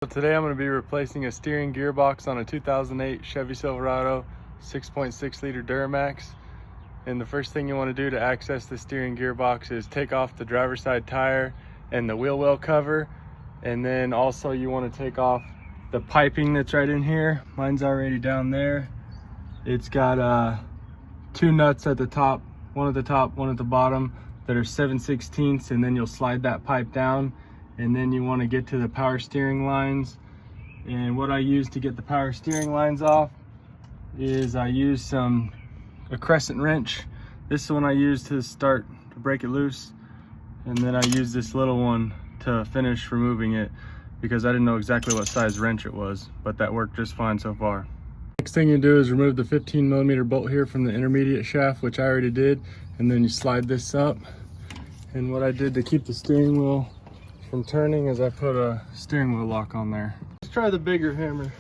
So today I'm going to be replacing a steering gearbox on a 2008 Chevy Silverado 6.6 liter Duramax. And the first thing you want to do to access the steering gearbox is take off the driver's side tire and the wheel well cover. And then also you want to take off the piping that's right in here. Mine's already down there. It's got two nuts at the top, one at the top, one at the bottom, that are 7/16, and then you'll slide that pipe down. And then you want to get to the power steering lines. And what I use to get the power steering lines off is I use a crescent wrench. This is the one I use to start to break it loose. And then I use this little one to finish removing it because I didn't know exactly what size wrench it was, but that worked just fine so far. Next thing you do is remove the 15mm bolt here from the intermediate shaft, which I already did. And then you slide this up. And what I did to keep the steering wheel from turning is I put a steering wheel lock on there. Let's try the bigger hammer.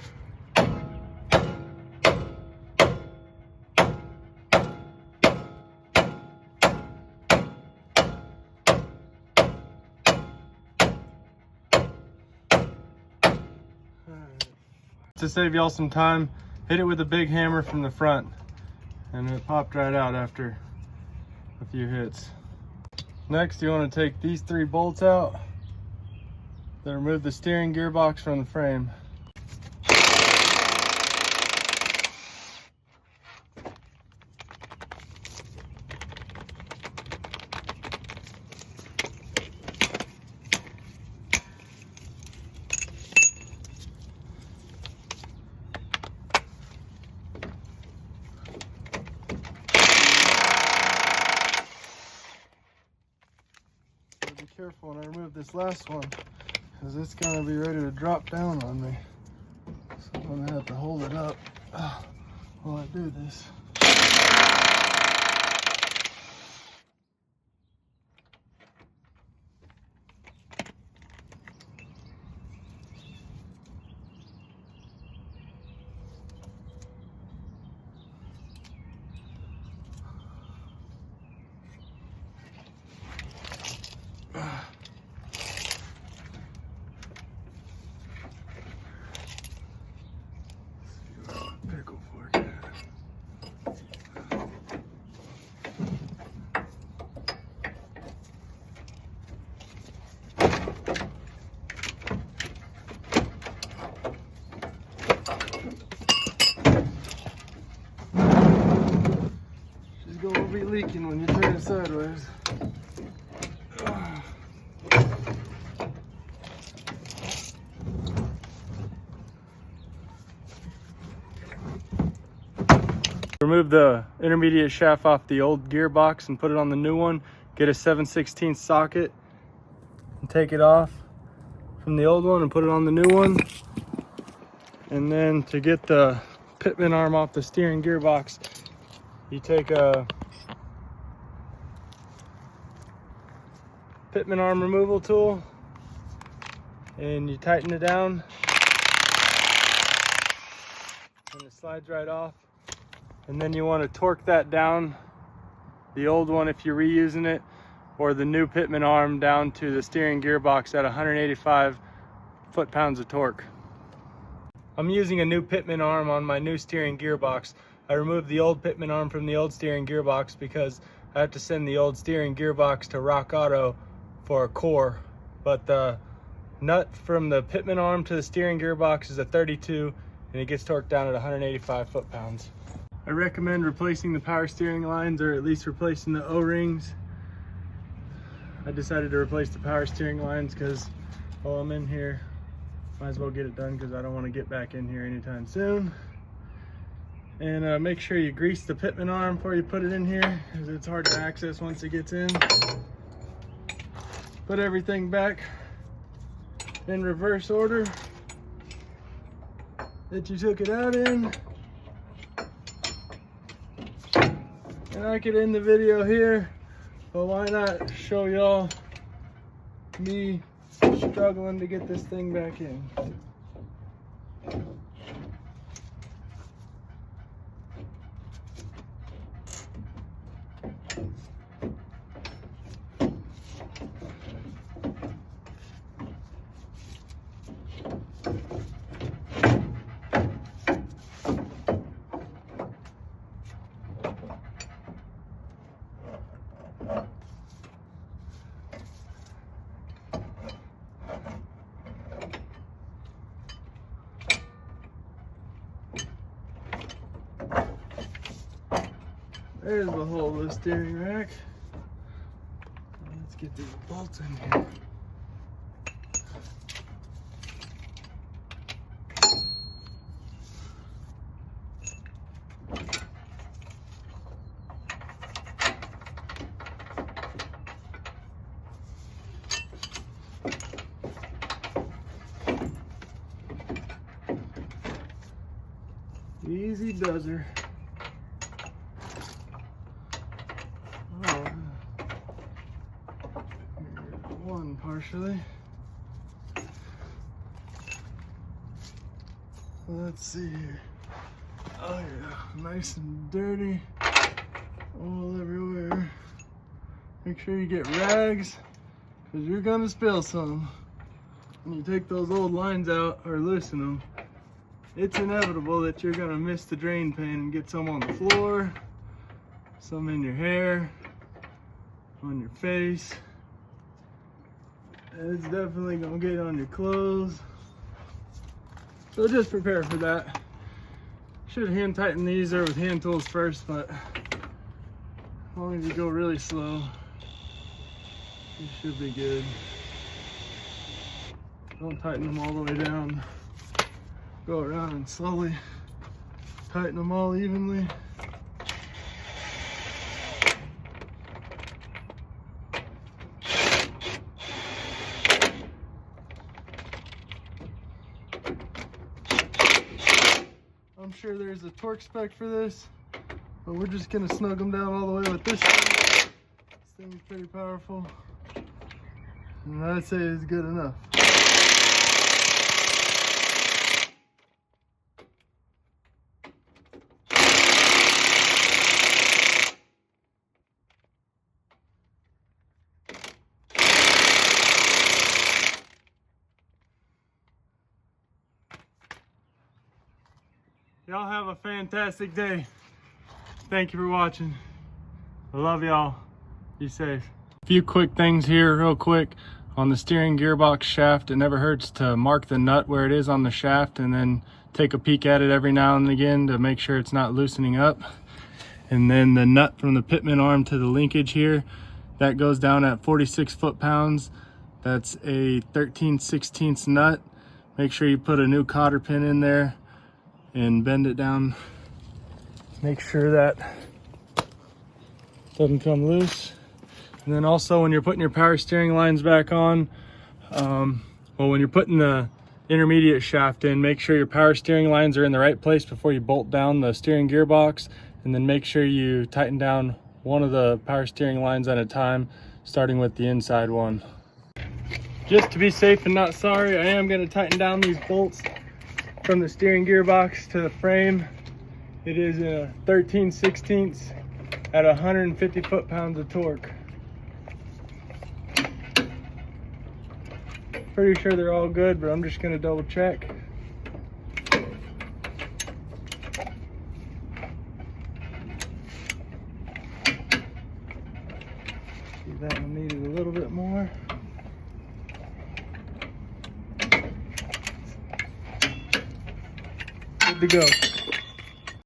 To save y'all some time, hit it with a big hammer from the front, and it popped right out after a few hits. Next, you want to take these 3 bolts out that remove the steering gearbox from the frame. Be careful when I remove this last one, because it's gonna be ready to drop down on me. So I'm gonna have to hold it up while I do this. She's gonna be leaking when you turn it sideways. Remove the intermediate shaft off the old gearbox and put it on the new one. Get a 7/16 socket and take it off from the old one and put it on the new one. And then to get the pitman arm off the steering gearbox, you take a pitman arm removal tool and you tighten it down and it slides right off. And then you want to torque that down, the old one if you're reusing it, or the new pitman arm down to the steering gearbox at 185 foot-pounds of torque. I'm using a new pitman arm on my new steering gearbox. I removed the old pitman arm from the old steering gearbox because I have to send the old steering gearbox to Rock Auto for a core. But the nut from the pitman arm to the steering gearbox is a 32 and it gets torqued down at 185 foot-pounds. I recommend replacing the power steering lines, or at least replacing the O-rings. I decided to replace the power steering lines because while I'm in here, might as well get it done because I don't want to get back in here anytime soon. And make sure you grease the pitman arm before you put it in here, because it's hard to access once it gets in. Put everything back in reverse order that you took it out in. And I could end the video here, but why not show y'all me struggling to get this thing back in. All There's the hole of the steering rack. Let's get these bolts in here. Easy does her. Oh, here's one partially. Let's see here. Oh yeah, nice and dirty all everywhere. Make sure you get rags, because you're gonna spill some. When you take those old lines out or loosen them, it's inevitable that you're gonna miss the drain pan and get some on the floor, some in your hair, on your face. And it's definitely gonna get on your clothes. So just prepare for that. Should hand tighten these or with hand tools first, but as long as you go really slow, you should be good. Don't tighten them all the way down. Go around and slowly tighten them all evenly. I'm sure there's a torque spec for this, but we're just gonna snug them down all the way with this thing. This thing's pretty powerful, and I'd say it's good enough. Y'all have a fantastic day. Thank you for watching. I love y'all. Be safe. A few quick things here real quick. On the steering gearbox shaft, it never hurts to mark the nut where it is on the shaft and then take a peek at it every now and again to make sure it's not loosening up. And then the nut from the pitman arm to the linkage here, that goes down at 46 foot-pounds. That's a 13/16 nut. Make sure you put a new cotter pin in there and bend it down. Make sure that doesn't come loose. And then also when you're putting your power steering lines back on, when you're putting the intermediate shaft in, make sure your power steering lines are in the right place before you bolt down the steering gearbox. And then make sure you tighten down one of the power steering lines at a time, starting with the inside one. Just to be safe and not sorry, I am going to tighten down these bolts from the steering gearbox to the frame. It is a 13/16 at 150 foot-pounds of torque. Pretty sure they're all good, but I'm just going to double check. See, that one needed a little bit more. Good to go.